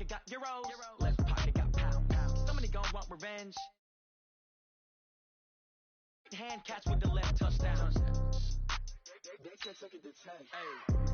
pocket got euros. Left pocket got pound. Somebody gon' want revenge. Hand catch with the left touchdown. They can't take it to 10. Hey.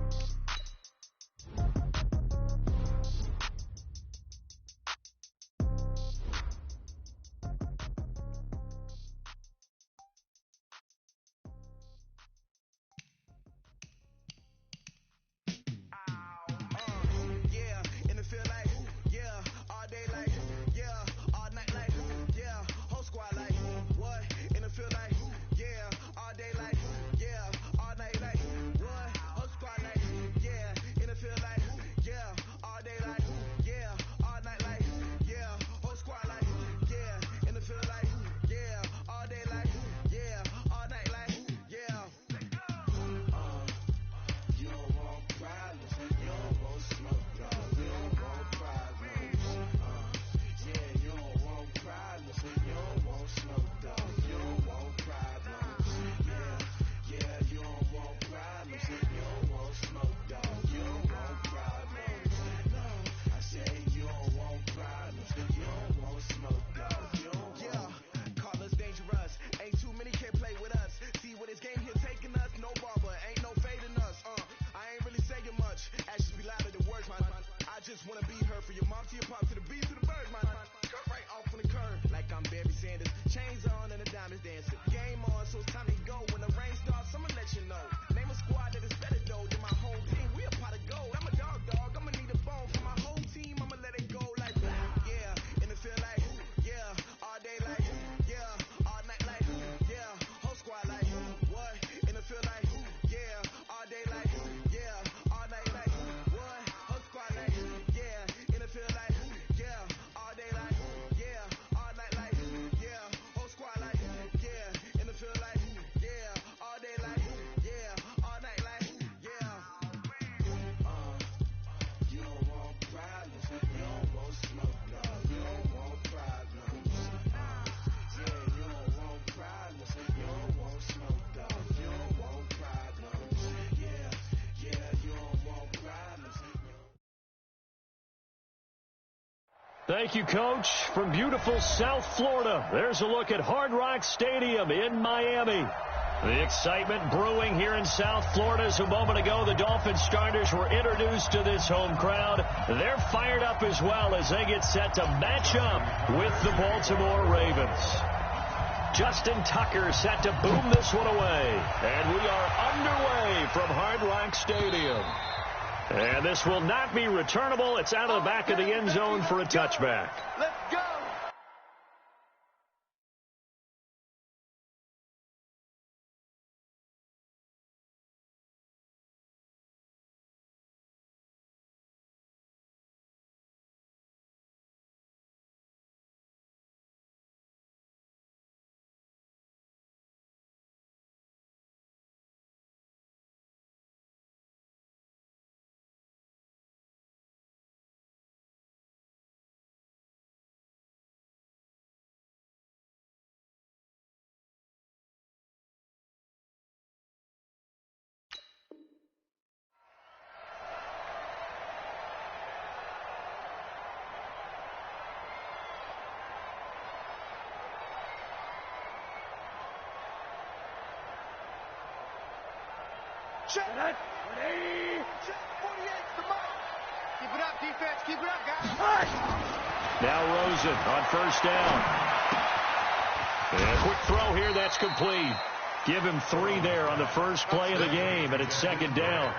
Thank you, Coach. From beautiful South Florida, there's a look at Hard Rock Stadium in Miami. The excitement brewing here in South Florida as a moment ago the Dolphins starters were introduced to this home crowd. They're fired up as well as they get set to match up with the Baltimore Ravens. Justin Tucker set to boom this one away. And we are underway from Hard Rock Stadium. And this will not be returnable. It's out of the back of the end zone for a touchback. Let's go. Check. 48. Check. 48. Come on. Keep it up, defense. Keep it up, guys. Now Rosen on first down. And a quick throw here. That's complete. Give him 3 there on the first play of the game, and it's second down.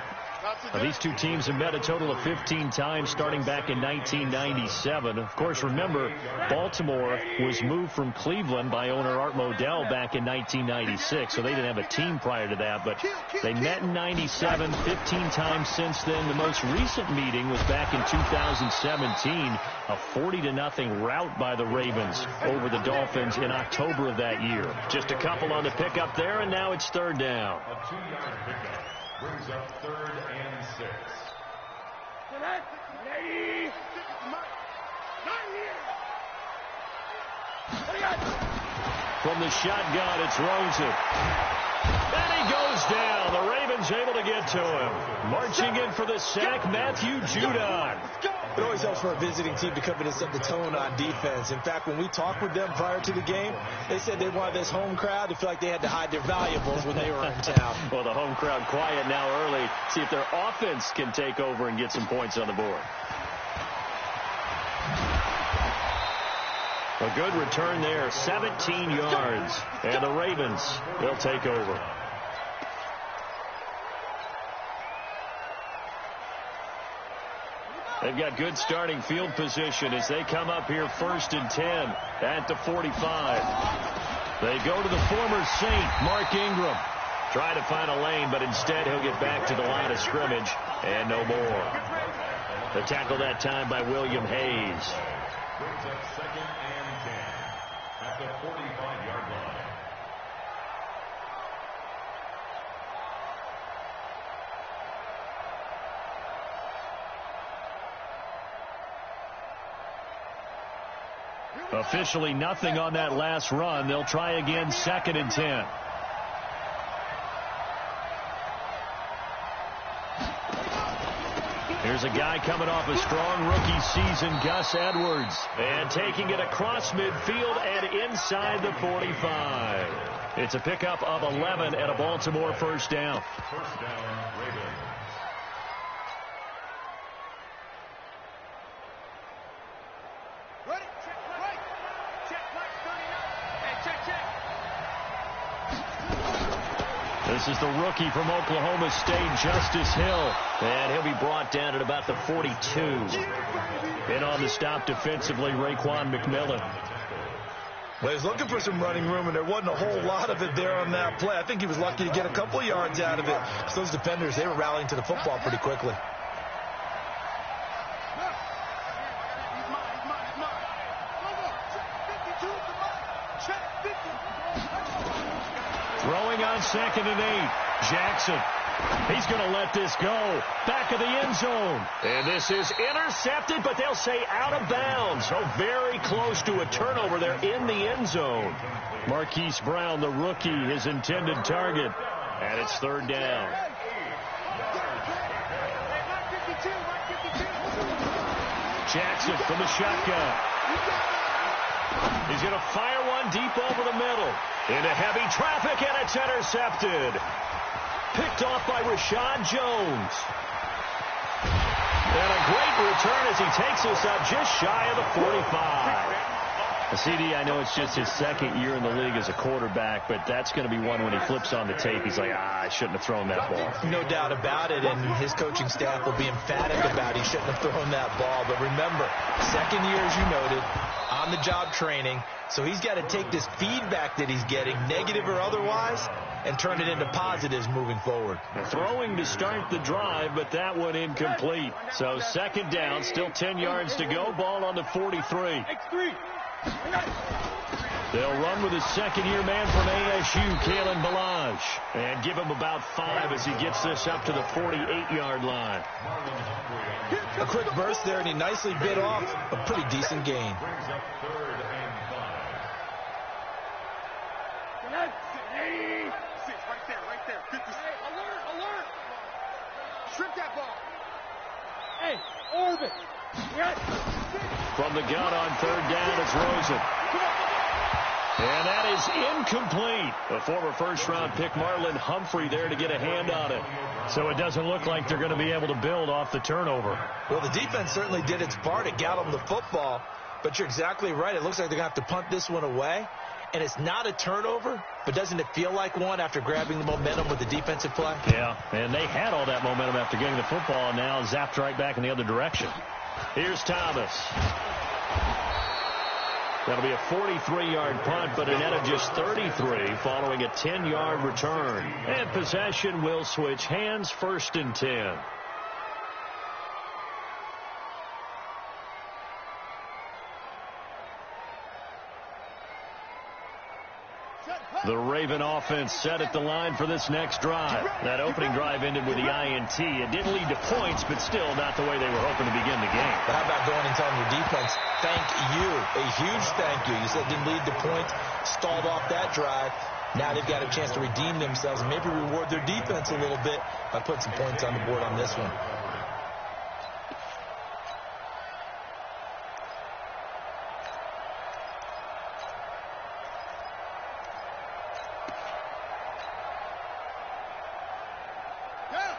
These two teams have met a total of 15 times starting back in 1997. Of course, remember, Baltimore was moved from Cleveland by owner Art Modell back in 1996, so they didn't have a team prior to that. But they met in 97, 15 times since then. The most recent meeting was back in 2017, a 40-0 rout by the Ravens over the Dolphins in October of that year. Just a couple on the pickup there, and now it's third down. A 2-yard pickup brings up 3rd and 6. From the shotgun, it's Rosen. And he goes down. The Ravens able to get to him. Marching in for the sack, Matthew Judon. It always helps for a visiting team to come in and set the tone on defense. In fact, when we talked with them prior to the game, they said they wanted this home crowd to feel like they had to hide their valuables when they were in town. Well, the home crowd quiet now early. See if their offense can take over and get some points on the board. A good return there, 17 yards. And the Ravens, they'll take over. They've got good starting field position as they come up here 1st and 10 at the 45. They go to the former Saint, Mark Ingram. Try to find a lane, but instead he'll get back to the line of scrimmage and no more. The tackle that time by William Hayes. Brings up 2nd and 10 at the 45-yard line. Officially nothing on that last run. They'll try again 2nd and 10. Here's a guy coming off a strong rookie season, Gus Edwards. And taking it across midfield and inside the 45. It's a pickup of 11 and a Baltimore first down. First down, Ravens. Ready? Check right. Check right. 39. Hey, check, check. This is the rookie from Oklahoma State, Justice Hill. And he'll be brought down at about the 42. And on the stop defensively, Raekwon McMillan. Well, he was looking for some running room, and there wasn't a whole lot of it there on that play. I think he was lucky to get a couple yards out of it. So those defenders, they were rallying to the football pretty quickly. Throwing on 2nd and 8. Jackson. He's going to let this go. Back of the end zone. And this is intercepted, but they'll say out of bounds. So very close to a turnover there in the end zone. Marquise Brown, the rookie, his intended target. And it's 3rd down. Jackson from the shotgun. He's going to fire one deep over the middle. Into heavy traffic, and it's intercepted. Picked off by Rashad Jones. And a great return as he takes us up just shy of the 45. CD, I know it's just his 2nd year in the league as a quarterback, but that's going to be one when he flips on the tape. He's like, I shouldn't have thrown that ball. No doubt about it, and his coaching staff will be emphatic about he shouldn't have thrown that ball. But remember, 2nd year, as you noted, on-the-job training, so he's got to take this feedback that he's getting, negative or otherwise, and turn it into positives moving forward. Throwing to start the drive, but that one incomplete. So 2nd down, still 10 yards to go. Ball on the 43. They'll run with his 2nd-year man from ASU, Kalen Ballage, and give him about 5 as he gets this up to the 48-yard line. A quick burst there, and he nicely bit off a pretty decent gain. Brings up 3rd and 5. Six, right there. 50. Hey, alert. Strip that ball. Hey, orbit. From the gun on 3rd down, it's Rosen. And that is incomplete. The former first-round pick, Marlon Humphrey, there to get a hand on it. So it doesn't look like they're going to be able to build off the turnover. Well, the defense certainly did its part. It got them the football. But you're exactly right. It looks like they're going to have to punt this one away. And it's not a turnover, but doesn't it feel like one after grabbing the momentum with the defensive play? Yeah, and they had all that momentum after getting the football, and now zapped right back in the other direction. Here's Thomas. That'll be a 43-yard punt, but a net of just 33 following a 10-yard return. And possession will switch hands, 1st and 10. The Raven offense set at the line for this next drive. That opening drive ended with the INT. It didn't lead to points, but still not the way they were hoping to begin the game. But how about going and telling your defense, thank you, a huge thank you. You said it didn't lead to points, stalled off that drive. Now they've got a chance to redeem themselves and maybe reward their defense a little bit by putting some points on the board on this one.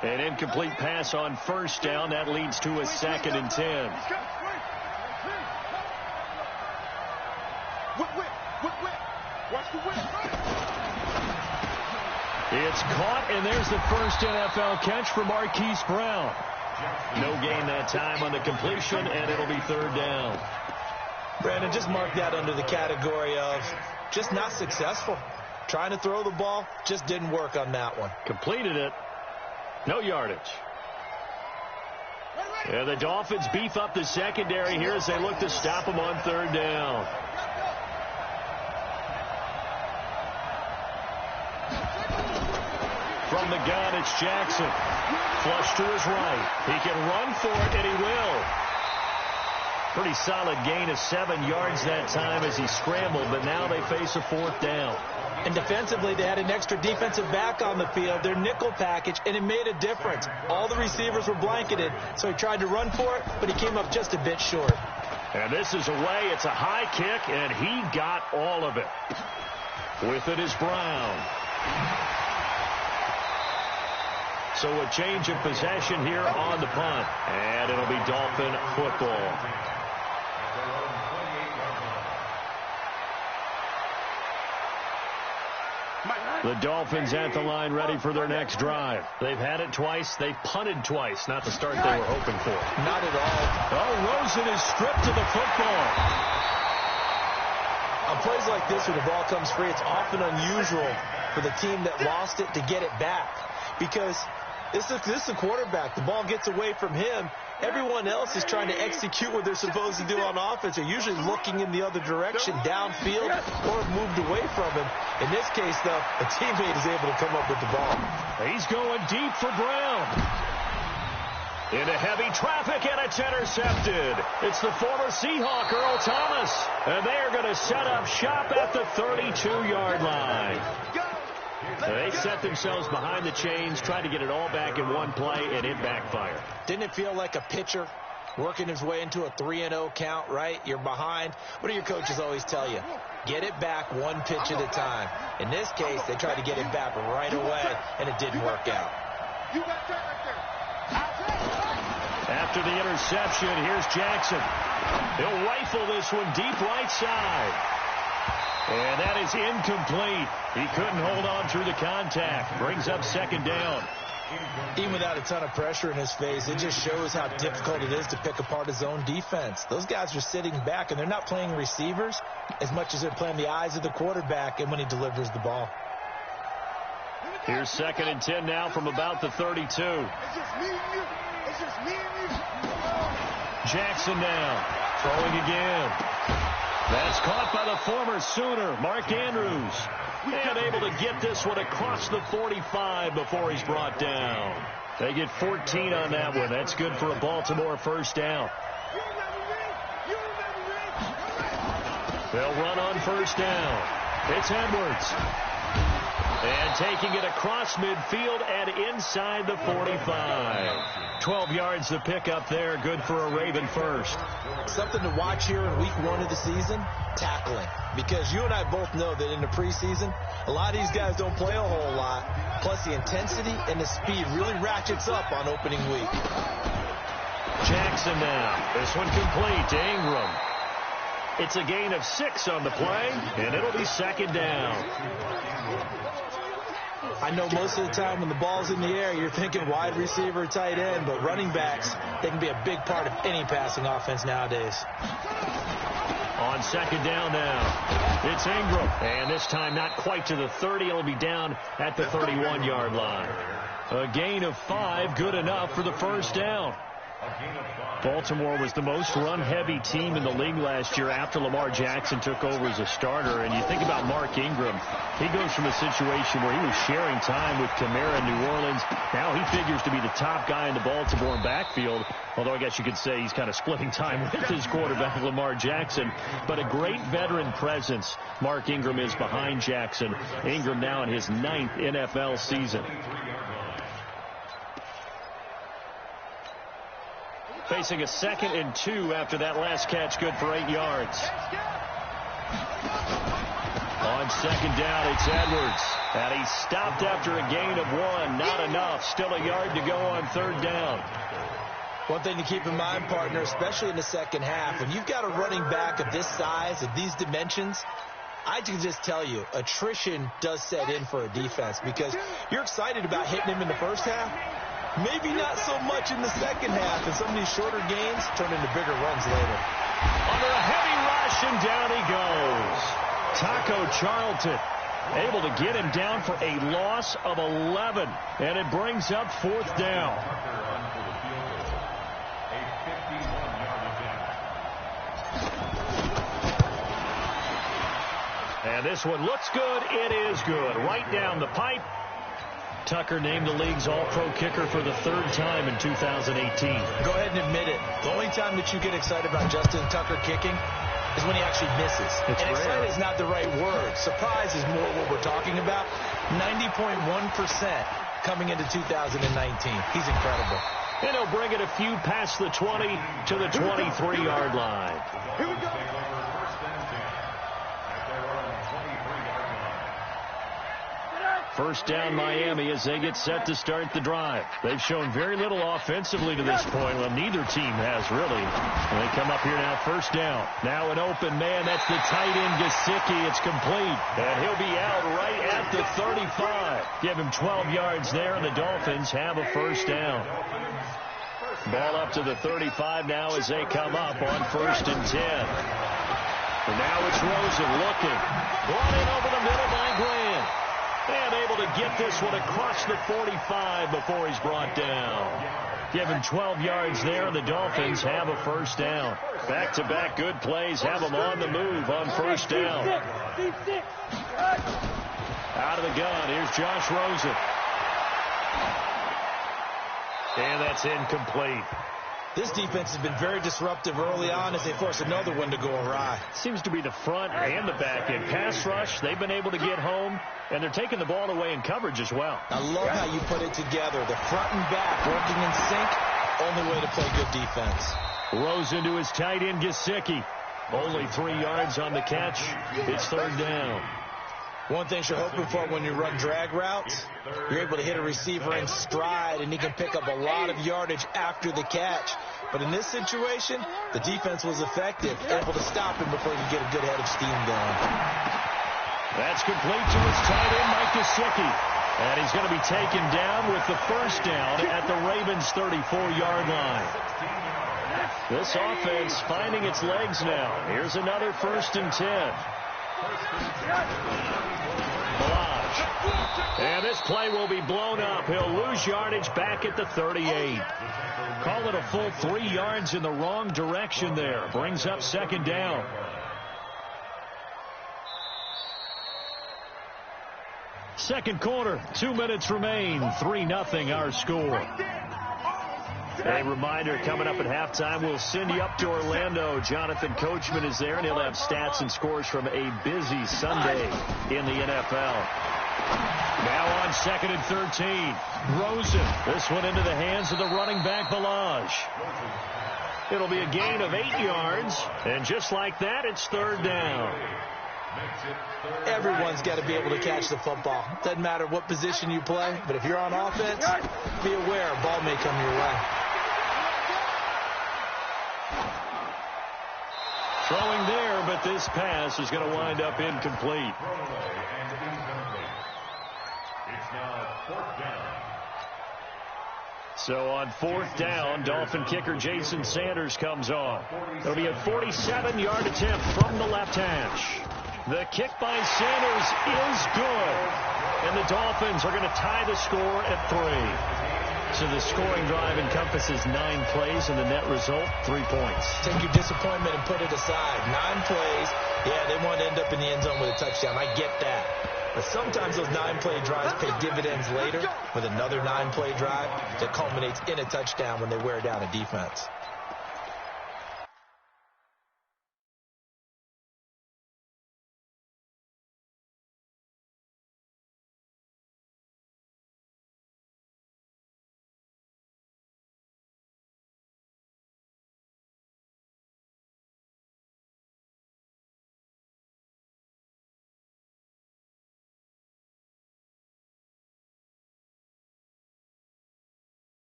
An incomplete pass on first down. That leads to a 2nd and 10. It's caught, and there's the first NFL catch for Marquise Brown. No gain that time on the completion, and it'll be 3rd down. Brandon, just mark that under the category of just not successful. Trying to throw the ball, just didn't work on that one. Completed it. No yardage. And the Dolphins beef up the secondary here as they look to stop him on 3rd down. From the gun, it's Jackson. Flush to his right. He can run for it, and he will. Pretty solid gain of 7 yards that time as he scrambled, but now they face a 4th down. And defensively, they had an extra defensive back on the field, their nickel package, and it made a difference. All the receivers were blanketed, so he tried to run for it, but he came up just a bit short. And this is away. It's a high kick, and he got all of it. With it is Brown. So a change of possession here on the punt, and it'll be Dolphin football. The Dolphins at the line ready for their next drive. They've had it twice. They've punted twice. Not the start they were hoping for. Not at all. Oh, Rosen is stripped to the football. On plays like this where the ball comes free, it's often unusual for the team that lost it to get it back. Because this is a quarterback. The ball gets away from him. Everyone else is trying to execute what they're supposed to do on offense. They're usually looking in the other direction, downfield, or have moved away from him. In this case, though, a teammate is able to come up with the ball. He's going deep for Brown. Into heavy traffic, and it's intercepted. It's the former Seahawk, Earl Thomas. And they are going to set up shop at the 32-yard line. They set themselves behind the chains, tried to get it all back in one play, and it backfired. Didn't it feel like a pitcher working his way into a 3-0 count, right? You're behind. What do your coaches always tell you? Get it back one pitch at a time. In this case, they tried to get it back right away, and it didn't work out. After the interception, here's Jackson. He'll rifle this one deep right side. And that is incomplete. He couldn't hold on through the contact. Brings up 2nd down. Even without a ton of pressure in his face, it just shows how difficult it is to pick apart his own defense. Those guys are sitting back, and they're not playing receivers as much as they're playing the eyes of the quarterback and when he delivers the ball. Here's 2nd and 10 now from about the 32. Jackson now. Throwing again. That's caught by the former Sooner, Mark Andrews. And able to get this one across the 45 before he's brought down. They get 14 on that one. That's good for a Baltimore 1st down. They'll run on 1st down. It's Edwards. And taking it across midfield and inside the 45. 12 yards to pick up there. Good for a Raven 1st. Something to watch here in week 1 of the season, tackling. Because you and I both know that in the preseason, a lot of these guys don't play a whole lot. Plus the intensity and the speed really ratchets up on opening week. Jackson now. This one complete to Ingram. It's a gain of 6 on the play, and it'll be 2nd down. I know most of the time when the ball's in the air, you're thinking wide receiver, tight end, but running backs, they can be a big part of any passing offense nowadays. On 2nd down now, it's Ingram. And this time not quite to the 30. It'll be down at the 31-yard line. A gain of 5, good enough for the 1st down. A gain of 5. Baltimore was the most run-heavy team in the league last year after Lamar Jackson took over as a starter. And you think about Mark Ingram. He goes from a situation where he was sharing time with Kamara in New Orleans. Now he figures to be the top guy in the Baltimore backfield. Although I guess you could say he's kind of splitting time with his quarterback, Lamar Jackson. But a great veteran presence Mark Ingram is behind Jackson. Ingram now in his 9th NFL season. Facing a 2nd and 2 after that last catch, good for 8 yards. On 2nd down, it's Edwards. And he stopped after a gain of 1. Not enough. Still a yard to go on 3rd down. One thing to keep in mind, partner, especially in the second half, when you've got a running back of this size, of these dimensions, I can just tell you, attrition does set in for a defense because you're excited about hitting him in the first half. Maybe not so much in the second half, and some of these shorter gains turn into bigger runs later. Under a heavy rush, and down he goes. Taco Charlton able to get him down for a loss of 11, and it brings up 4th down. And this one looks good. It is good. Right down the pipe. Tucker named the league's all-pro kicker for the 3rd time in 2018. Go ahead and admit it. The only time that you get excited about Justin Tucker kicking is when he actually misses. It's and rare. excited is not the right word. Surprise is more what we're talking about. 90.1% coming into 2019. He's incredible. And he'll bring it a few past the 20 to the 23-yard line. Here we go. First down Miami as they get set to start the drive. They've shown very little offensively to this point. Well, neither team has really. And they come up here now, 1st down. Now an open man. That's the tight end, Gesicki. It's complete. And he'll be out right at the 35. Give him 12 yards there, and the Dolphins have a 1st down. Ball up to the 35 now as they come up on 1st and 10. And now it's Rosen looking. Brought in over the middle by Graham. And able to get this one across the 45 before he's brought down. Give him 12 yards there, and the Dolphins have a 1st down. Back-to-back good plays have them on the move on 1st down. Out of the gun, here's Josh Rosen. And that's incomplete. This defense has been very disruptive early on as they force another one to go awry. Seems to be the front and the back end. Pass rush, they've been able to get home, and they're taking the ball away in coverage as well. I love how you put it together. The front and back working in sync, only way to play good defense. Rosen to his tight end, Gesicki. Only 3 yards on the catch. It's 3rd down. One thing you're hoping for when you run drag routes, you're able to hit a receiver in stride, and he can pick up a lot of yardage after the catch. But in this situation, the defense was effective, able to stop him before he could get a good head of steam going. That's complete to his tight end, Mike Gesicki. And he's going to be taken down with the 1st down at the Ravens' 34-yard line. This offense finding its legs now. Here's another 1st and 10. Balaj. And this play will be blown up. He'll lose yardage back at the 38. Call it a full 3 yards in the wrong direction there. Brings up 2nd down. Second quarter, 2 minutes remain. 3-0 our score. A reminder, coming up at halftime, we'll send you up to Orlando. Jonathan Coachman is there, and he'll have stats and scores from a busy Sunday in the NFL. Now on 2nd and 13. Rosen. This one into the hands of the running back, Balaj. It'll be a gain of 8 yards, and just like that, it's 3rd down. Everyone's got to be able to catch the football. Doesn't matter what position you play, but if you're on offense, be aware a ball may come your way. Throwing there, but this pass is going to wind up incomplete. It's now 4th down. So on 4th down, Dolphin kicker Jason Sanders comes on. It'll be a 47-yard attempt from the left hash. The kick by Sanders is good. And the Dolphins are going to tie the score at 3. So the scoring drive encompasses 9 plays, and the net result, 3 points. Take your disappointment and put it aside. 9 plays. Yeah, they want to end up in the end zone with a touchdown. I get that. But sometimes those 9-play drives pay dividends later with another 9-play drive that culminates in a touchdown when they wear down a defense.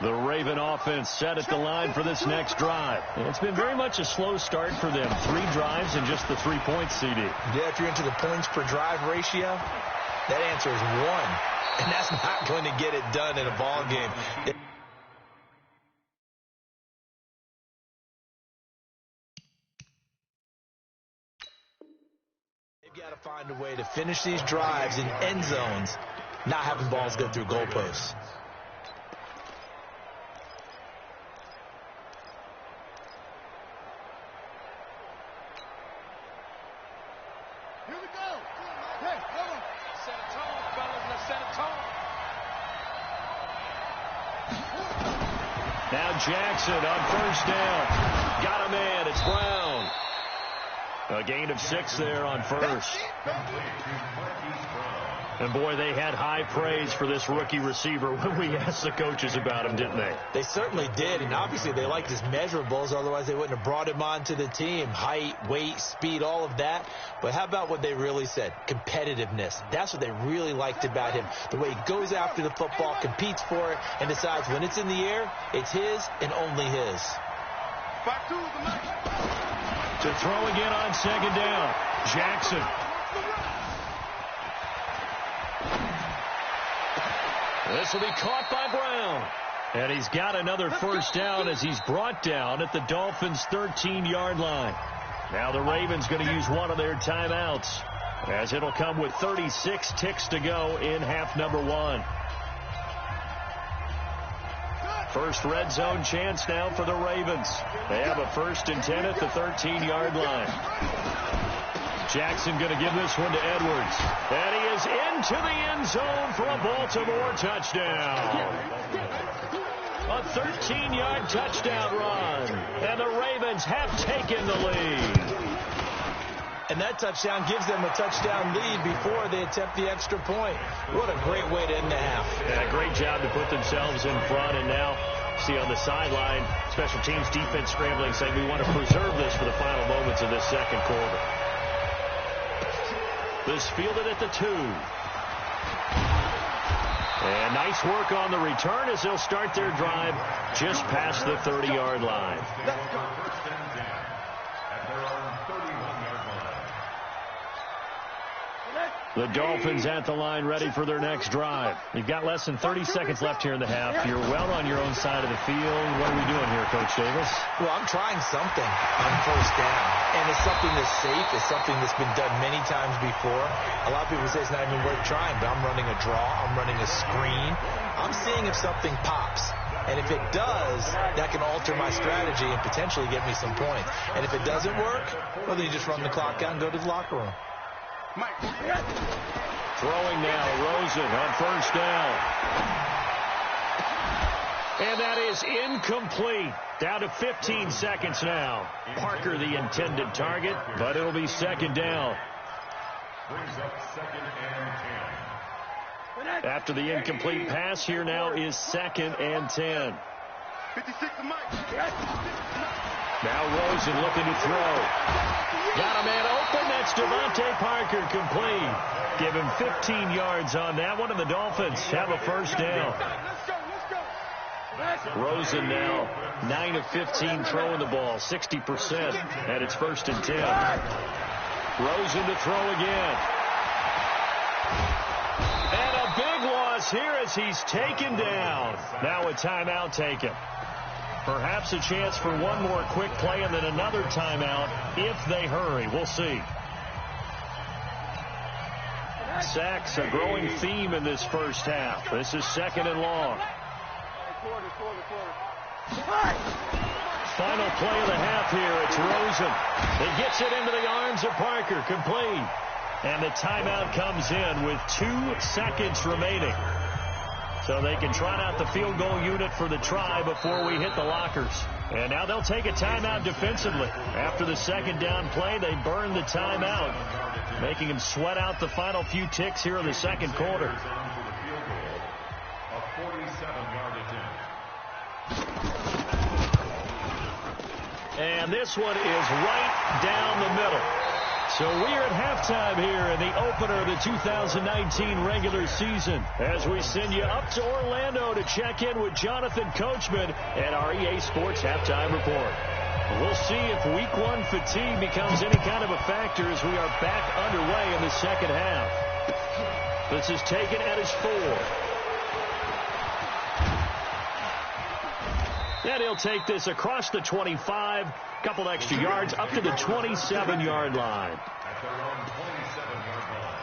The Raven offense set at the line for this next drive. It's been very much a slow start for them. 3 drives and just the 3 points, CD. Yeah, if you're into the points per drive ratio, that answer is 1. And that's not going to get it done in a ball game. They've got to find a way to finish these drives in end zones, not having balls go through goalposts. Now Jackson on first down. Got a man. It's Brown. A gain of 6 there on first. And, boy, they had high praise for this rookie receiver when we asked the coaches about him, didn't they? They certainly did, and obviously they liked his measurables. Otherwise, they wouldn't have brought him onto the team. Height, weight, speed, all of that. But how about what they really said? Competitiveness. That's what they really liked about him. The way he goes after the football, competes for it, and decides when it's in the air, it's his and only his. To throw again on second down. Jackson. This will be caught by Brown. And he's got another first down as he's brought down at the Dolphins' 13-yard line. Now the Ravens going to use one of their timeouts, as it'll come with 36 ticks to go in half number 1. First red zone chance now for the Ravens. They have a 1st and 10 at the 13-yard line. Jackson going to give this one to Edwards. And he is into the end zone for a Baltimore touchdown. A 13-yard touchdown run. And the Ravens have taken the lead. And that touchdown gives them a touchdown lead before they attempt the extra point. What a great way to end the half. Yeah, great job to put themselves in front. And now, see on the sideline, special teams defense scrambling, saying we want to preserve this for the final moments of this second quarter. This fielded at the 2. And nice work on the return as they'll start their drive just past the 30-yard line. The Dolphins at the line ready for their next drive. You've got less than 30 seconds left here in the half. You're well on your own side of the field. What are we doing here, Coach Davis? Well, I'm trying something on first down. And it's something that's safe. It's something that's been done many times before. A lot of people say it's not even worth trying, but I'm running a draw. I'm running a screen. I'm seeing if something pops. And if it does, that can alter my strategy and potentially get me some points. And if it doesn't work, well, then you just run the clock out and go to the locker room. Throwing now, Rosen on first down. And that is incomplete. Down to 15 seconds now. Parker the intended target, but it'll be second down. Brings up 2nd and 10. After the incomplete pass, here now is 2nd and 10. 56 to Mike. Now Rosen looking to throw. Got a man open. That's Devontae Parker complete. Give him 15 yards on that one, and the Dolphins have a first down. Rosen now 9 of 15 throwing the ball, 60%, and it's 1st and 10. Rosen to throw again. And a big loss here as he's taken down. Now a timeout taken. Perhaps a chance for one more quick play and then another timeout if they hurry. We'll see. Sacks, a growing theme in this first half. This is 2nd and long. Final play of the half here. It's Rosen. He gets it into the arms of Parker. Complete. And the timeout comes in with 2 seconds remaining. So they can trot out the field goal unit for the try before we hit the lockers. And now they'll take a timeout defensively. After the 2nd down play, they burn the timeout, making them sweat out the final few ticks here in the 2nd quarter. A 47-yard attempt. And this one is right down the middle. So we are at halftime here in the opener of the 2019 regular season as we send you up to Orlando to check in with Jonathan Coachman at our EA Sports Halftime Report. We'll see if Week 1 fatigue becomes any kind of a factor as we are back underway in the 2nd half. This is taken at his 4. And he'll take this across the 25, couple extra yards, up to the 27-yard line. At their own 27-yard line.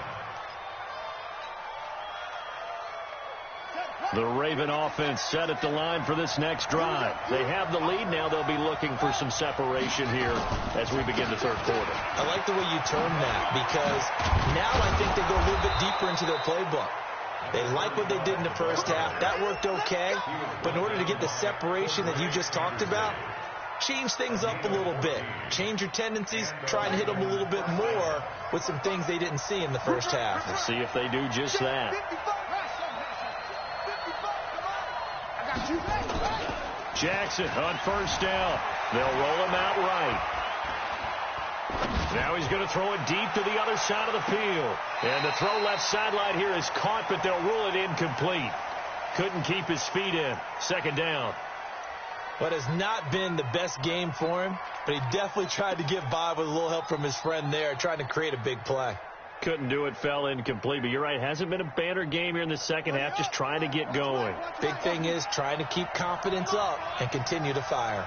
The Raven offense set at the line for this next drive. They have the lead. Now they'll be looking for some separation here as we begin the 3rd quarter. I like the way you term that because now I think they go a little bit deeper into their playbook. They like what they did in the first half. That worked okay. But in order to get the separation that you just talked about, change things up a little bit. Change your tendencies. Try and hit them a little bit more with some things they didn't see in the first half. We'll see if they do just that. Jackson on 1st down. They'll roll him out right. Now he's going to throw it deep to the other side of the field. And the throw left sideline here is caught, but they'll rule it incomplete. Couldn't keep his feet in. 2nd down. What has not been the best game for him, but he definitely tried to get by with a little help from his friend there, trying to create a big play. Couldn't do it, fell incomplete. But you're right, hasn't been a banner game here in the 2nd half, just trying to get going. Big thing is trying to keep confidence up and continue to fire.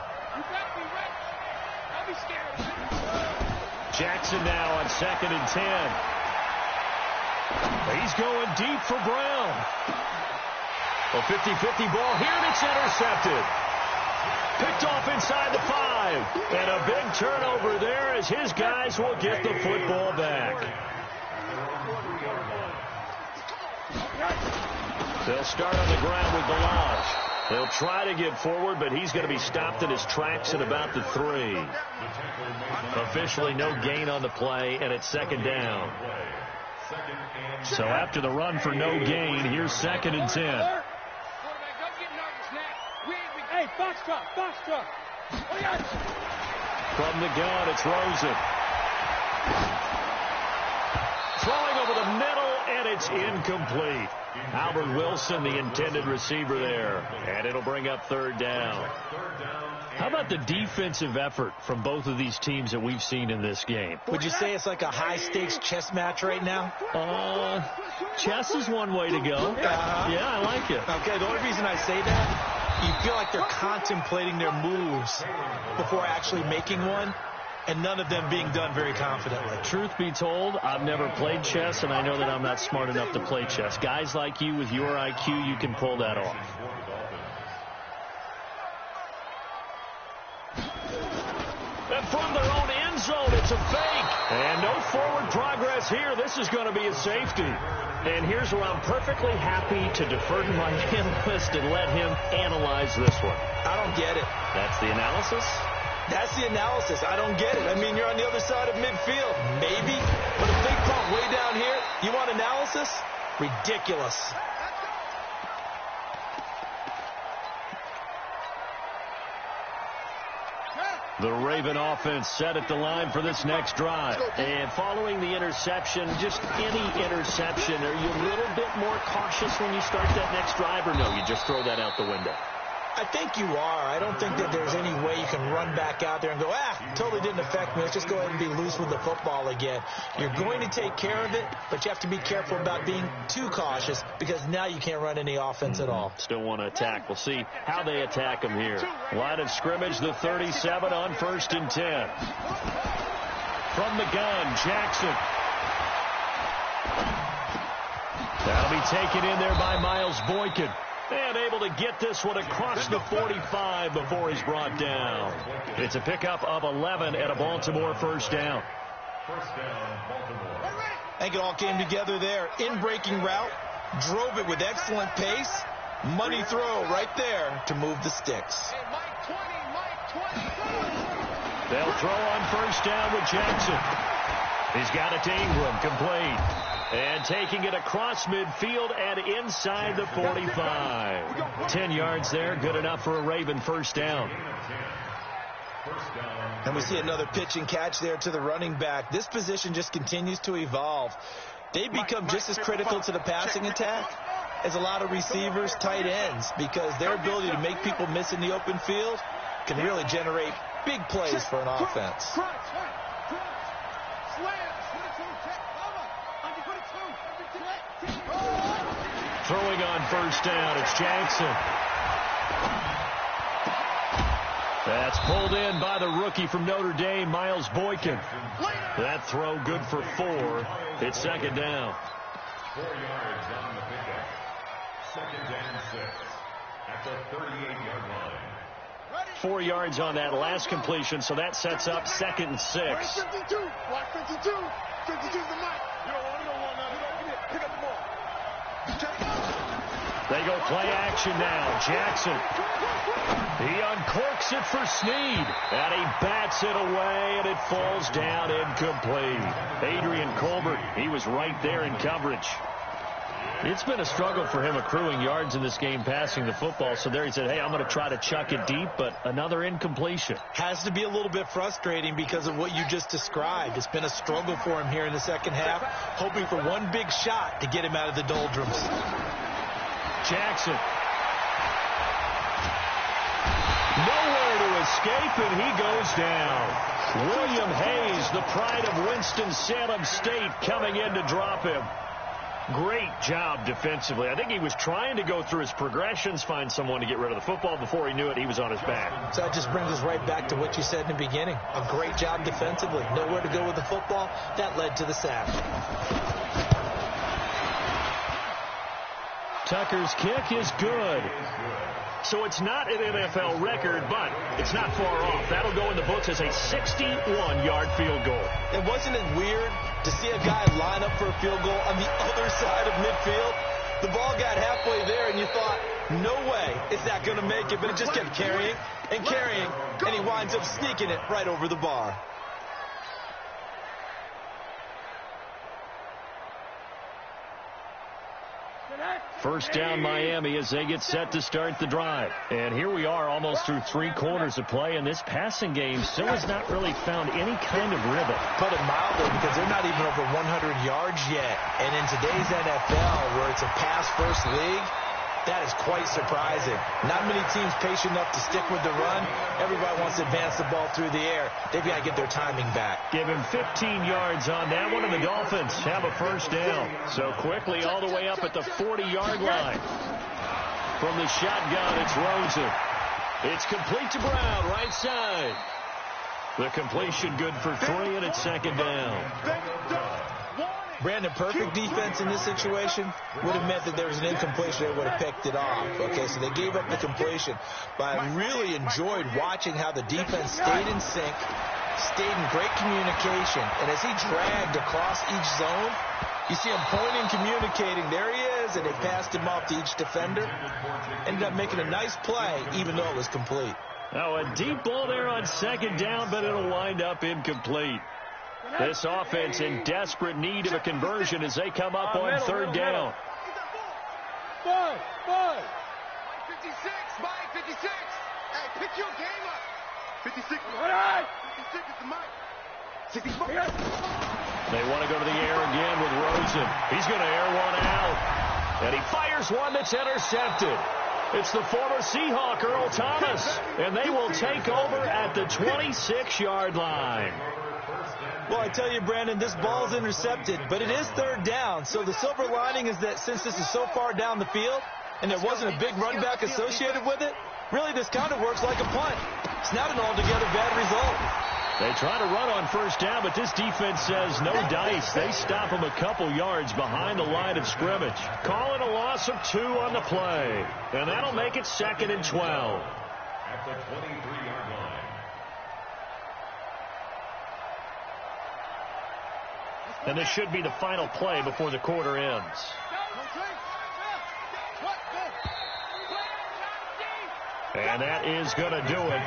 Jackson now on 2nd and 10. He's going deep for Brown. A 50-50 ball here, and it's intercepted. Picked off inside the 5. And a big turnover there as his guys will get the football back. They'll start on the ground with Balazs. They'll try to get forward, but he's going to be stopped in his tracks at about the 3. Officially no gain on the play, and it's 2nd down. So after the run for no gain, here's 2nd and 10. Hey, box truck. From the gun, it's Rosen. Throwing over the middle, and it's incomplete. Albert Wilson, the intended receiver there. And it'll bring up 3rd down. How about the defensive effort from both of these teams that we've seen in this game? Would you say it's like a high-stakes chess match right now? Chess is one way to go. Yeah, I like it. Okay, the only reason I say that, you feel like they're contemplating their moves before actually making one, and none of them being done very confidently. Truth be told, I've never played chess, and I know that I'm not smart enough to play chess. Guys like you with your IQ, you can pull that off. And from their own end zone, it's a fake. And no forward progress here. This is going to be a safety. And here's where I'm perfectly happy to defer to my analyst and let him analyze this one. I don't get it. That's the analysis? That's the analysis. I don't get it. I mean, you're on the other side of midfield. Maybe. But a big pump way down here. You want analysis? Ridiculous. The Raven offense set at the line for this next drive. And following the interception, just any interception, are you a little bit more cautious when you start that next drive, or no, you just throw that out the window? I think you are. I don't think that there's any way you can run back out there and go, totally didn't affect me. Let's just go ahead and be loose with the football again. You're going to take care of it, but you have to be careful about being too cautious because now you can't run any offense at all. Still want to attack. We'll see how they attack them here. Line of scrimmage, the 37 on 1st and 10. From the gun, Jackson. That'll be taken in there by Miles Boykin. And able to get this one across the 45 before he's brought down. It's a pickup of 11 at a Baltimore first down. First down, Baltimore. I think it all came together there. In-breaking route, drove it with excellent pace. Money throw right there to move the sticks. They'll throw on first down with Jackson. He's got it to Ingram, complete. And taking it across midfield and inside the 45. 10 yards there, good enough for a Raven first down. And we see another pitch and catch there to the running back. This position just continues to evolve. They become just as critical to the passing attack as a lot of receivers, tight ends, because their ability to make people miss in the open field can really generate big plays for an offense. Throwing on first down, it's Jackson. That's pulled in by the rookie from Notre Dame, Miles Boykin. That throw good for 4. It's second down. 4 yards on the pickup. Second down 6 at the 38-yard line. 4 yards on that last completion, so that sets up 2nd and 6. Block 52. Block 52. 52's the mic. You don't want now. Pick up the ball. They go play action now. Jackson. He uncorks it for Snead. And he bats it away, and it falls down incomplete. Adrian Colbert, he was right there in coverage. It's been a struggle for him accruing yards in this game passing the football. So there he said, hey, I'm going to try to chuck it deep, but another incompletion. Has to be a little bit frustrating because of what you just described. It's been a struggle for him here in the second half, hoping for one big shot to get him out of the doldrums. Jackson. Nowhere to escape, and he goes down. William Hayes, the pride of Winston-Salem State, coming in to drop him. Great job defensively. I think he was trying to go through his progressions, find someone to get rid of the football. Before he knew it, he was on his back. So that just brings us right back to what you said in the beginning. A great job defensively. Nowhere to go with the football. That led to the sack. Tucker's kick is good. So it's not an NFL record, but it's not far off. That'll go in the books as a 61-yard field goal. And wasn't it weird to see a guy line up for a field goal on the other side of midfield? The ball got halfway there, and you thought, no way is that going to make it. But it just kept carrying and carrying, and he winds up sneaking it right over the bar. First down Miami as they get set to start the drive. And here we are almost through 3 quarters of play, and this passing game still has not really found any kind of rhythm. Put it mildly, because they're not even over 100 yards yet. And in today's NFL, where it's a pass-first league, that is quite surprising. Not many teams patient enough to stick with the run. Everybody wants to advance the ball through the air. They've got to get their timing back. Give him 15 yards on that one, and the Dolphins have a first down. So quickly all the way up at the 40-yard line. From the shotgun, it's Rosen. It's complete to Brown, right side. The completion good for 3, and it's second down. Brandon, perfect defense in this situation would have meant that there was an incompletion. They would have picked it off. Okay, so they gave up the completion. But I really enjoyed watching how the defense stayed in sync, stayed in great communication. And as he dragged across each zone, you see him pointing, communicating. There he is, and they passed him off to each defender. Ended up making a nice play, even though it was complete. Now a deep ball there on second down, but it'll wind up incomplete. This offense in desperate need of a conversion as they come up on third down. 56, Mike, 56. Hey, pick your game up. 56. 56 is the mic. 65. They want to go to the air again with Rosen. He's going to air one out. And he fires one that's intercepted. It's the former Seahawk, Earl Thomas, and they will take over at the 26-yard line. Well, I tell you, Brandon, this ball's intercepted, but it is third down. So the silver lining is that since this is so far down the field and there wasn't a big run back associated with it, really this kind of works like a punt. It's not an altogether bad result. They try to run on first down, but this defense says no dice. They stop them a couple yards behind the line of scrimmage. Calling a loss of 2 on the play, and that'll make it 2nd and 12. At the 23-yard line. And this should be the final play before the quarter ends. And that is going to do it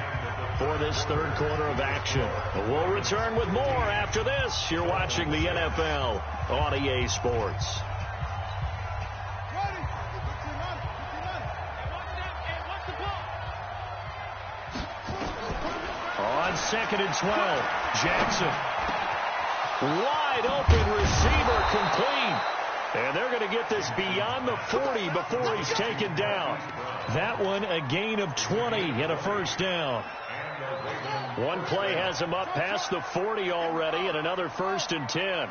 for this third quarter of action. We'll return with more after this. You're watching the NFL on EA Sports. On 2nd and 12, Jackson. Wide open receiver, complete. And they're going to get this beyond the 40 before he's taken down. That one a gain of 20 and a first down. One play has him up past the 40 already, and another 1st and 10.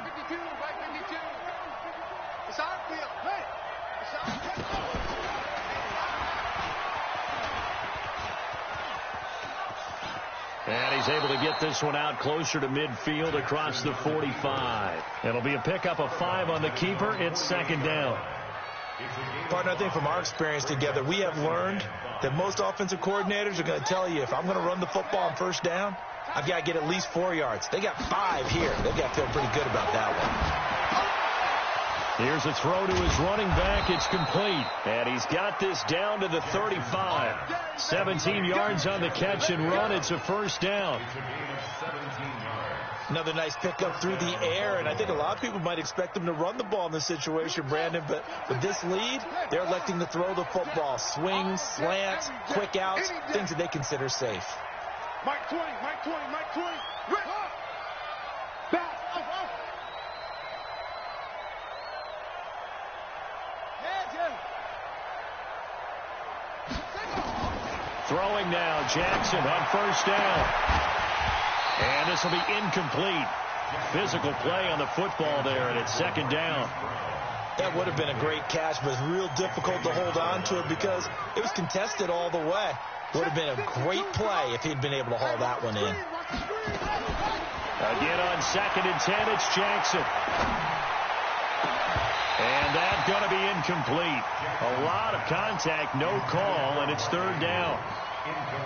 And he's able to get this one out closer to midfield across the 45. It'll be a pickup of 5 on the keeper. It's 2nd down. Partner, I think from our experience together, we have learned that most offensive coordinators are going to tell you, if I'm going to run the football on first down, I've got to get at least 4 yards. They got 5 here. They've got to feel pretty good about that one. Here's a throw to his running back. It's complete. And he's got this down to the 35. 17 yards on the catch and run. It's a first down. Another nice pickup through the air, and I think a lot of people might expect them to run the ball in this situation, Brandon, but with this lead, they're electing to throw the football. Swings, slants, quick outs, things that they consider safe. Mike 20, Mike 20, Mike 20. Back, up. Throwing now, Jackson on first down. And this will be incomplete. Physical play on the football there, and it's 2nd down. That would have been a great catch, but it's real difficult to hold on to it because it was contested all the way. Would have been a great play if he'd been able to haul that one in. Again on 2nd and 10, it's Jackson. And that's going to be incomplete. A lot of contact, no call, and it's 3rd down.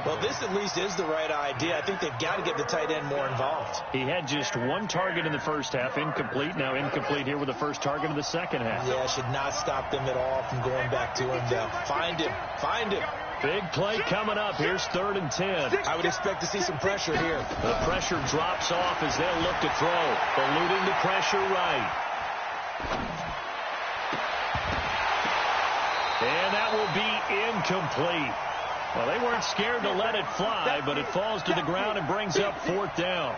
Well, this at least is the right idea. I think they've got to get the tight end more involved. He had just 1 target in the first half, incomplete. Now incomplete here with the first target of the second half. Yeah, should not stop them at all from going back to him. Find him. Big play coming up. Here's 3rd and 10. I would expect to see some pressure here. The pressure drops off as they'll look to throw. Eluding the pressure right. And that will be incomplete. Well, they weren't scared to let it fly, but it falls to the ground and brings up 4th down.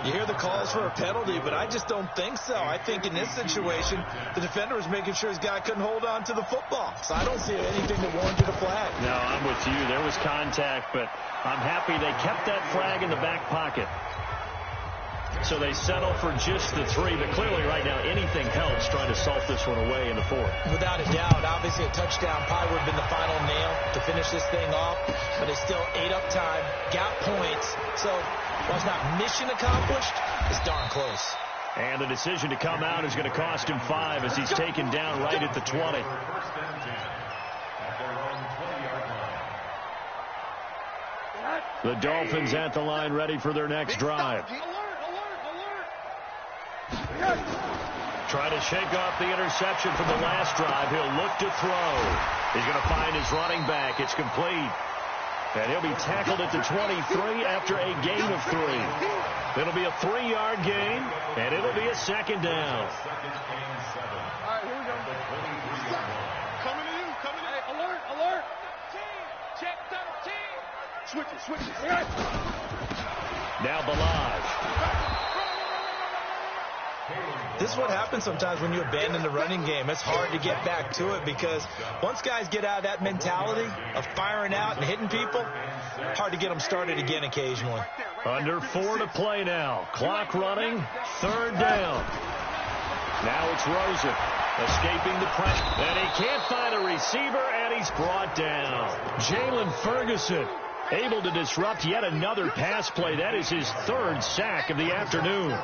You hear the calls for a penalty, but I just don't think so. I think in this situation, the defender was making sure his guy couldn't hold on to the football. So I don't see anything that warranted a flag. No, I'm with you. There was contact, but I'm happy they kept that flag in the back pocket. So they settle for just the 3, but clearly right now anything helps trying to salt this one away in the 4th. Without a doubt, obviously a touchdown probably would have been the final nail to finish this thing off, but they still ate up time, got points, so while it's not mission accomplished, it's darn close. And the decision to come out is going to cost him 5 as he's taken down right at the 20. The Dolphins at the line ready for their next drive. Trying to shake off the interception from the last drive. He'll look to throw. He's going to find his running back. It's complete. And he'll be tackled at the 23 after a gain of 3. It'll be a 3-yard gain, and it'll be a 2nd down. All right, here we go. Coming to you. Hey, alert. Check 13. Switch it. Now Balaj. This is what happens sometimes when you abandon the running game. It's hard to get back to it because once guys get out of that mentality of firing out and hitting people, hard to get them started again occasionally. Under 4 to play now. Clock running. 3rd down. Now it's Rosen escaping the pressure. And he can't find a receiver, and he's brought down. Jalen Ferguson able to disrupt yet another pass play. That is his 3rd sack of the afternoon.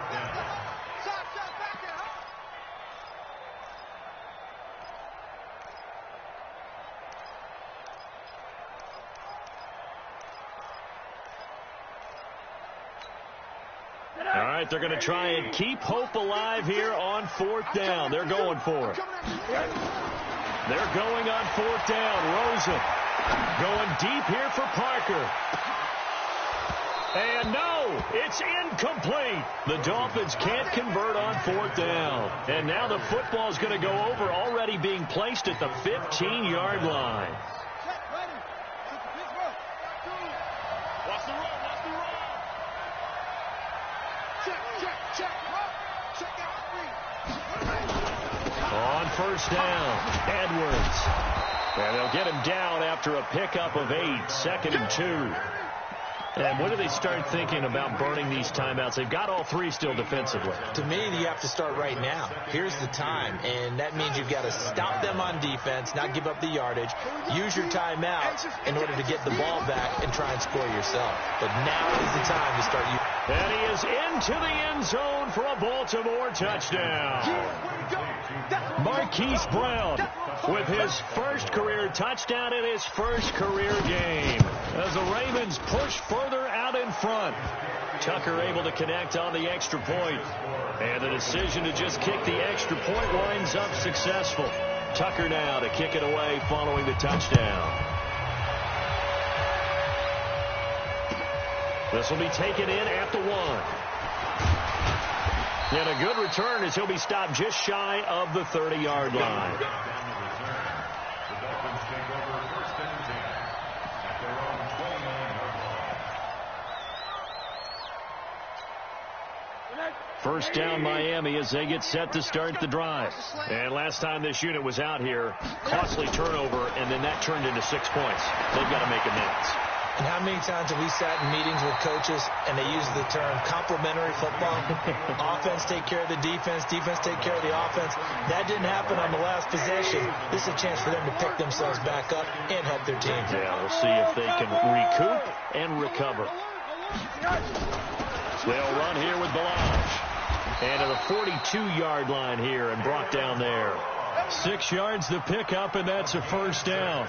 All right, they're going to try and keep hope alive here on 4th down. They're going for it. They're going on 4th down. Rosen going deep here for Parker. And no, it's incomplete. The Dolphins can't convert on 4th down. And now the football's going to go over, already being placed at the 15-yard line. On 1st down, Edwards. And they'll get him down after a pickup of 8, 2nd and 2. And when do they start thinking about burning these timeouts? They've got all 3 still defensively. To me, you have to start right now. Here's the time, and that means you've got to stop them on defense, not give up the yardage, use your timeouts in order to get the ball back and try and score yourself. But now is the time to start using. And he is into the end zone for a Baltimore touchdown. Marquise Brown with his 1st career touchdown in his 1st career game. As the Ravens push further out in front. Tucker able to connect on the extra point. And the decision to just kick the extra point winds up successful. Tucker now to kick it away following the touchdown. This will be taken in at the 1. And a good return as he'll be stopped just shy of the 30-yard line. First down Miami as they get set to start the drive. And last time this unit was out here, costly turnover, and then that turned into 6 points. They've got to make amends. And how many times have we sat in meetings with coaches and they use the term complementary football? Offense take care of the defense, defense take care of the offense. That didn't happen on the last possession. This is a chance for them to pick themselves back up and help their team. Yeah, we'll see if they can recoup and recover. They'll run here with Balazs. And to the 42-yard line here and brought down there. 6 yards to pick up, and that's a 1st down.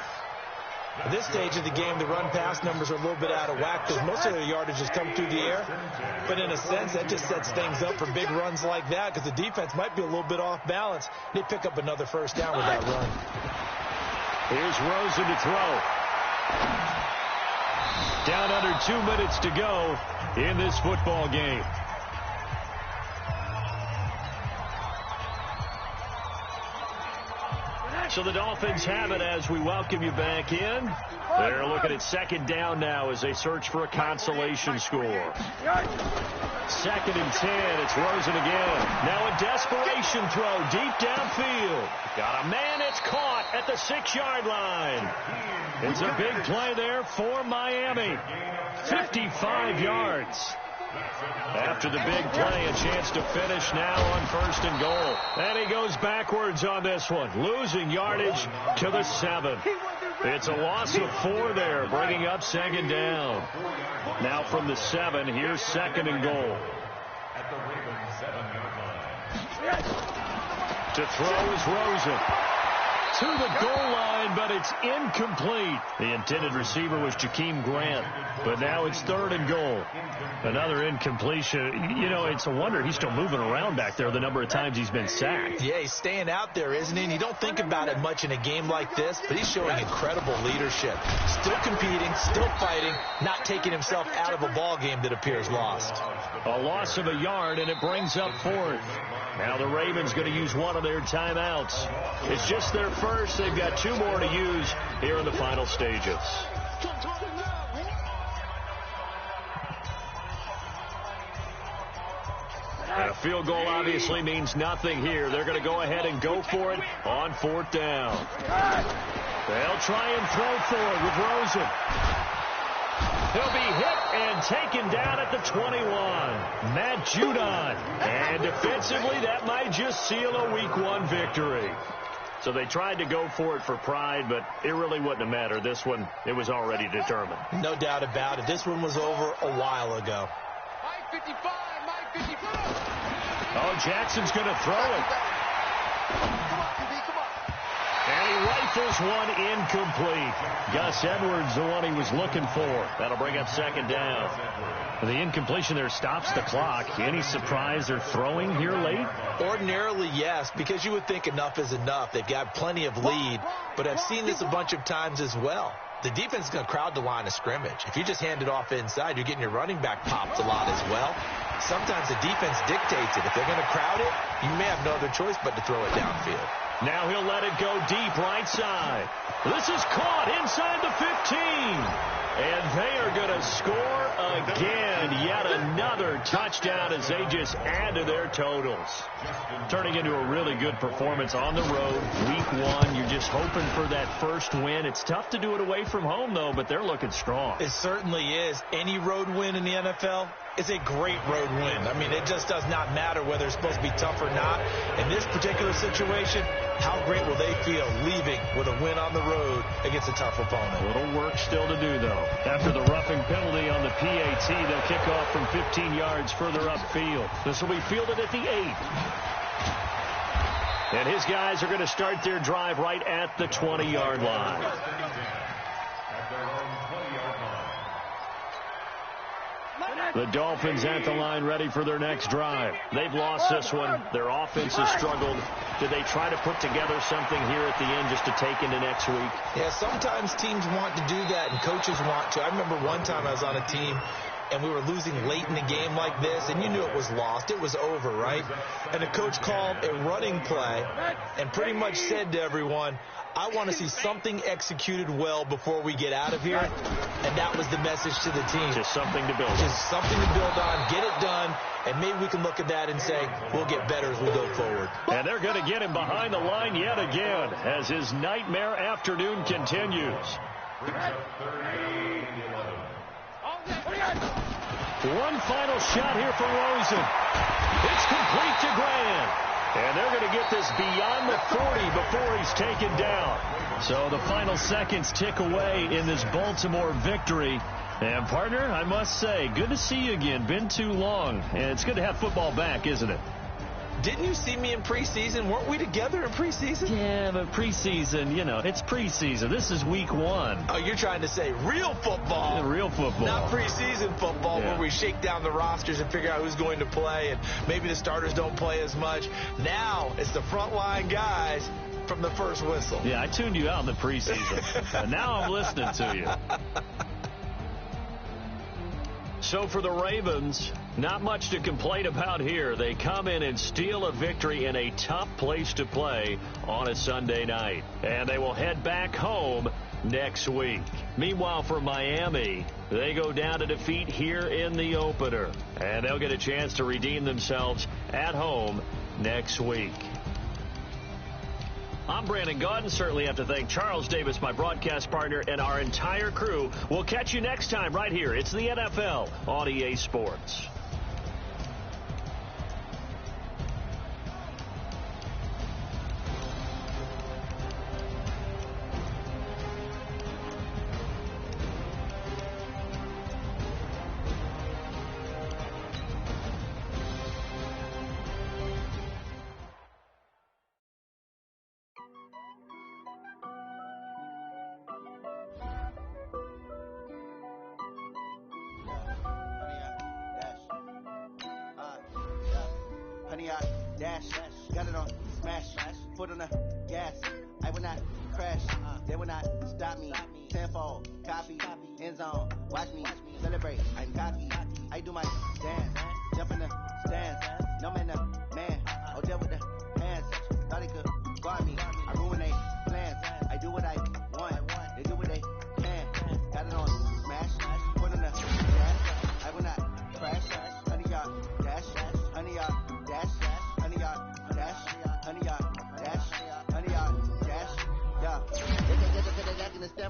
At this stage of the game, the run-pass numbers are a little bit out of whack because most of their yardage has come through the air. But in a sense, that just sets things up for big runs like that because the defense might be a little bit off balance. They pick up another 1st down with that run. Here's Rosen to throw. Down under 2 minutes to go in this football game. So the Dolphins have it as we welcome you back in. They're looking at 2nd down now as they search for a consolation score. 2nd and 10. It's Rosen again. Now a desperation throw deep downfield. Got a man. It's caught at the 6-yard line. It's a big play there for Miami. 55 yards. After the big play, a chance to finish now on 1st and goal. And he goes backwards on this one, losing yardage to the 7. It's a loss of 4 there, bringing up 2nd down. Now from the 7, here's 2nd and goal. At the Ravens 7-yard line. To throw is Rosen. To the goal line, but it's incomplete. The intended receiver was Jakeem Grant, but now it's 3rd and goal. Another incompletion. You know, it's a wonder he's still moving around back there the number of times he's been sacked. Yeah, he's staying out there, isn't he? And you don't think about it much in a game like this, but he's showing incredible leadership. Still competing, still fighting, not taking himself out of a ball game that appears lost. A loss of a yard, and it brings up 4th. Now the Ravens going to use one of their timeouts. It's just their first. They've got 2 more to use here in the final stages. And a field goal obviously means nothing here. They're going to go ahead and go for it on 4th down. They'll try and throw for it with Rosen. He'll be hit and taken down at the 21. Matt Judon. And defensively, that might just seal a Week 1 victory. So they tried to go for it for pride, but it really wouldn't have mattered. This one, it was already determined. No doubt about it. This one was over a while ago. Mike 55, Mike 55. Oh, Jackson's going to throw it. Come on, QB, come on. And he rifles one incomplete. Gus Edwards, the one he was looking for. That'll bring up 2nd down. The incompletion there stops the clock. Any surprise they're throwing here late? Ordinarily, yes, because you would think enough is enough. They've got plenty of lead, but I've seen this a bunch of times as well. The defense is going to crowd the line of scrimmage. If you just hand it off inside, you're getting your running back popped a lot as well. Sometimes the defense dictates it. If they're going to crowd it, you may have no other choice but to throw it downfield. Now he'll let it go deep right side. This is caught inside the 15. And they are going to score again. Yet another touchdown as they just add to their totals. Turning into a really good performance on the road. Week 1, you're just hoping for that first win. It's tough to do it away from home, though, but they're looking strong. It certainly is. Any road win in the NFL is a great road win. I mean, it just does not matter whether it's supposed to be tough or not. In this particular situation, how great will they feel leaving with a win on the road against a tough opponent? A little work still to do, though. After the roughing penalty on the PAT, they'll kick off from 15 yards further upfield. This will be fielded at the 8. And his guys are going to start their drive right at the 20-yard line. The Dolphins at the line ready for their next drive. They've lost this one. Their offense has struggled. Did they try to put together something here at the end just to take into next week? Yeah, sometimes teams want to do that and coaches want to. I remember one time I was on a team and we were losing late in the game like this, and you knew it was lost. It was over, right? And the coach called a running play and pretty much said to everyone, I want to see something executed well before we get out of here. And that was the message to the team. Just something to build on. Just something to build on, get it done, and maybe we can look at that and say, we'll get better as we go forward. And they're going to get him behind the line yet again as his nightmare afternoon continues. One final shot here for Rosen. It's complete to Graham. And they're going to get this beyond the 40 before he's taken down. So the final seconds tick away in this Baltimore victory. And, partner, I must say, good to see you again. Been too long. And it's good to have football back, isn't it? Didn't you see me in preseason? Weren't we together in preseason? Yeah, but preseason, you know, it's preseason. This is week 1. Oh, you're trying to say real football. Yeah, real football. Not preseason football Yeah. where we shake down the rosters and figure out who's going to play, and maybe the starters don't play as much. Now it's the frontline guys from the first whistle. Yeah, I tuned you out in the preseason. And now I'm listening to you. So for the Ravens, not much to complain about here. They come in and steal a victory in a tough place to play on a Sunday night. And they will head back home next week. Meanwhile, for Miami, they go down to defeat here in the opener. And they'll get a chance to redeem themselves at home next week. I'm Brandon Gaudin. Certainly have to thank Charles Davis, my broadcast partner, and our entire crew. We'll catch you next time right here. It's the NFL on EA Sports. Honey, I dash, got it on smash, foot on the gas. I will not crash, they will not stop me. Tenfold, copy, end zone, watch me celebrate. I'm cocky, I do my dance, jump in the stands. No man, the man, oh deal with the hands. Thought he could guard me, I ruin they plans. I do what I want, they do what they can. Got it on smash, foot on the gas. I will not crash, honey, y'all dash, honey, y'all.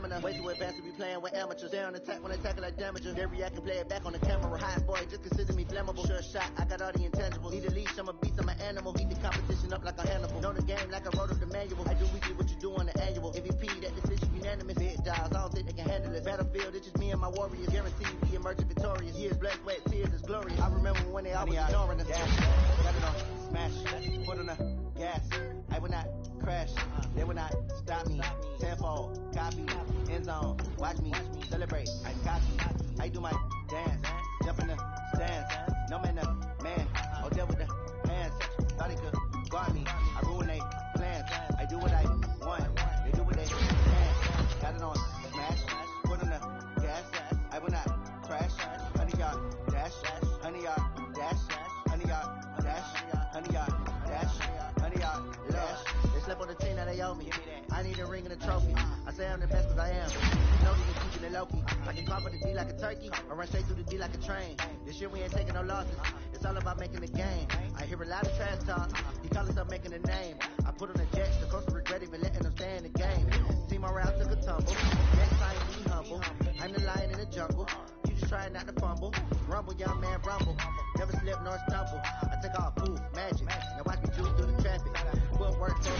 stamina. Way too advanced to be playing with amateurs. Stay on attack when I tackle like damages. They react and play it back on the camera. Hot boy, just consider me flammable. Sure shot, I got all the intangibles. Need a leash, I'm a beast, I'm an animal. Heat the competition up like a Hannibal. Know the game like I wrote up the manual. I do weekly what you do on the annual. MVP, that decision unanimous. Big dogs, I don't think they can handle it. Battlefield, it's just me and my warriors. Guarantee you be emerging victorious. Years, blood, sweat, tears is glorious. I remember when they always ignoring us. Got it on, smash, put on the gas. I will not crash, they will not stop me. Tenfold, copy, end zone, watch me celebrate. I copy, I do my dance, jump in the stands. No man, man, oh there with the hands. Thought he could guard me, I ruin they plans. I do what I want, they do what they can. Got it on, smash, put on the gas. I will not crash, 100 yard dash, 100 yard dash, 100 yard dash, 100 yard dash, 100 yard dash. They slept on the team that they owe me. I need a ring and a trophy. I say I'm the best cause I am. No need to keep it low-key. I can call for the D like a turkey, or run straight through the D like a train. This year we ain't taking no losses. It's all about making the game. I hear a lot of trash talk. He call himself making a name. I put on the jets, the coach regret even letting them stay in the game. Team around took a tumble. Next time be humble. I'm the lion in the jungle. You just try not to fumble. Rumble, young man, rumble. Never slip nor stumble. I take off, move, magic. Now watch me juice through the traffic. Footwork so